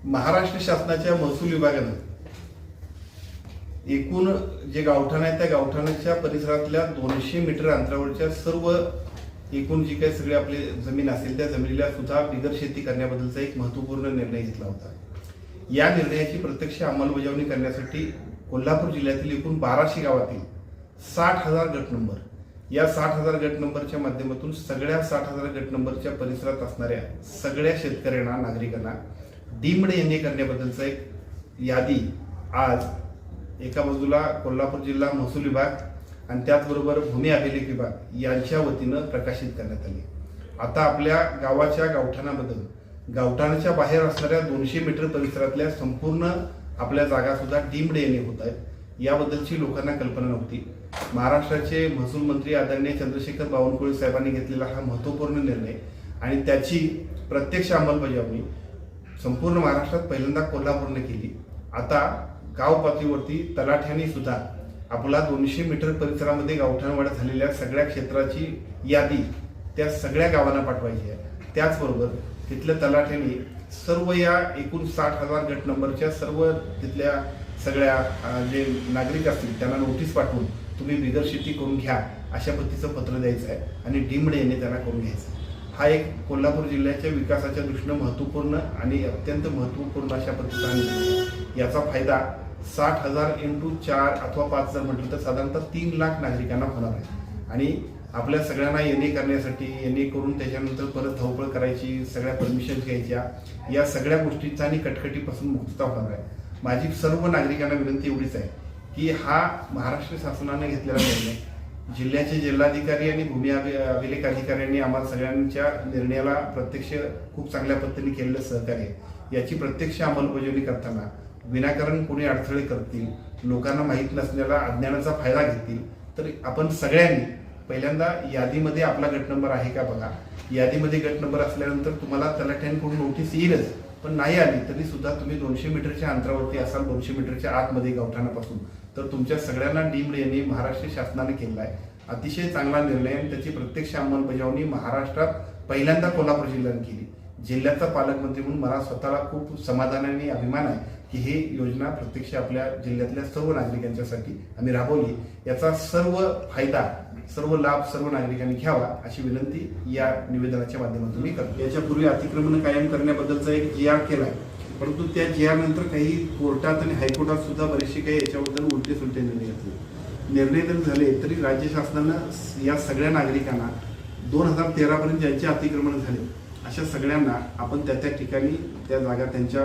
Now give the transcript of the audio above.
महाराष्ट्र शासनाच्या महसूल विभागानं एकूण जे गावठाण आहे त्या गावठाणाच्या परिसरातल्या 200 मीटर अंतरावरच्या सर्व एकूण जी काही सगळी आपली जमीन असेल त्या जमिनीला सुद्धा बिगर शेती करण्याबद्दलचा एक महत्त्वपूर्ण निर्णय घेतला होता। या निर्णयाची प्रत्यक्ष अंमलबजावणी करण्यासाठी कोल्हापूर जिल्ह्यातील एकूण 1200 गावातील 60,000 गट नंबर, या 60,000 गट नंबरच्या माध्यमातून सगळ्या 60,000 गट नंबरच्या परिसरात असणाऱ्या सगळ्या शेतकऱ्यांना, नागरिकांना डीम्ड एनए करण्याबद्दलचा एक यादी आज एका बाजूला कोल्हापूर जिल्हा महसूल विभाग आणि त्याचबरोबर भूमी अभिलेख विभाग यांच्या वतीनं प्रकाशित करण्यात आली। आता आपल्या गावाच्या गावठाणाबद्दल गावठाणाच्या बाहेर असणाऱ्या 200 मीटर परिसरातल्या संपूर्ण आपल्या जागा सुद्धा डीम्ड एनए होत आहेत। याबद्दलची लोकांना कल्पना नव्हती। महाराष्ट्राचे महसूल मंत्री आदरणीय चंद्रशेखर बावनकुळे साहेबांनी घेतलेला हा महत्त्वपूर्ण निर्णय आणि त्याची प्रत्यक्ष अंमलबजावणी संपूर्ण महाराष्ट्रात पहिल्यांदा कोल्हापूरने केली। आता गाव पातळीवरती तलाठ्यांनी सुद्धा आपला 200 मीटर परिसरामध्ये गावठाणवाढ झालेल्या सगळ्या क्षेत्राची यादी त्या सगळ्या गावांना पाठवायची आहे। त्याचबरोबर तिथल्या तलाठ्यांनी सर्व या एकूण 60,000 गट नंबरच्या सर्व तिथल्या सगळ्या जे नागरिक असतील त्यांना नोटीस पाठवून तुम्ही बिगर शेती करून घ्या अशा पद्धतीचं पत्र द्यायचं आहे आणि डीम्ड एनए त्यांना करून घ्यायचं आहे। हा एक कोल्हापूर जिल्ह्याच्या विकासाच्या दृष्टीने महत्त्वपूर्ण आणि अत्यंत महत्त्वपूर्ण अशा पद्धतीचा निर्णय आहे। याचा फायदा 60,000 × 4 अथवा 5 जर म्हटलं तर साधारणतः 3 लाख नागरिकांना होणार आहे आणि आपल्या सगळ्यांना एनए करण्यासाठी एनए करून त्याच्यानंतर परत धावपळ करायची, सगळ्या परमिशन घ्यायच्या, या सगळ्या गोष्टींचा आणि कटकटीपासून मुक्तता होणार आहे। माझी सर्व नागरिकांना विनंती एवढीच आहे की हा महाराष्ट्र शासनाने घेतलेला निर्णय, जिल्ह्याचे जिल्हाधिकारी आणि भूमी अभिलेख अधिकाऱ्यांनी आम्हाला सगळ्यांच्या निर्णयाला प्रत्यक्ष खूप चांगल्या पद्धतीने केलेलं सहकार्य, याची प्रत्यक्ष अंमलबजावणी करताना विनाकारण कोणी अडथळे करतील, लोकांना माहीत नसलेला अज्ञानाचा फायदा घेतील, तर आपण सगळ्यांनी पहिल्यांदा यादीमध्ये आपला गट नंबर आहे का बघा। यादीमध्ये गट नंबर असल्यानंतर तुम्हाला तलाठ्यांकडून नोटीस येईलच, पण नाही आली तरी सुद्धा तुम्ही 200 मीटरच्या अंतरावरती असाल, 200 मीटरच्या आतमध्ये गावठाणापासून, तर तुमच्या सगळ्यांना डीम्ड एनए महाराष्ट्र शासनाने केला आहे। अतिशय चांगला निर्णय आणि त्याची प्रत्यक्ष अंमलबजावणी महाराष्ट्रात पहिल्यांदा कोल्हापूर जिल्ह्याने केली। जिल्ह्याचा पालकमंत्री म्हणून मला स्वतःला खूप समाधान आणि अभिमान आहे की ही योजना प्रत्यक्ष आपल्या जिल्ह्यातल्या सर्व नागरिकांच्यासाठी आम्ही राबवली। याचा सर्व फायदा, सर्व लाभ सर्व नागरिकांनी घ्यावा अशी विनंती या निवेदनाच्या माध्यमातून मी करतो। याच्यापूर्वी अतिक्रमण कायम करण्याबद्दलचा एक जीआर केला आहे, परंतु त्या जीआर नंतर काही कोर्टात आणि हायकोर्टात सुद्धा बरेचसे काही याच्याबद्दल उलटे सुलटे निर्णय घेतले। निर्णय जरी झाले तरी राज्य शासनानं या सगळ्या नागरिकांना 2013 पर्यंत ज्यांचे अतिक्रमण झाले अशा सगळ्यांना आपण त्या ठिकाणी त्या जागा त्यांच्या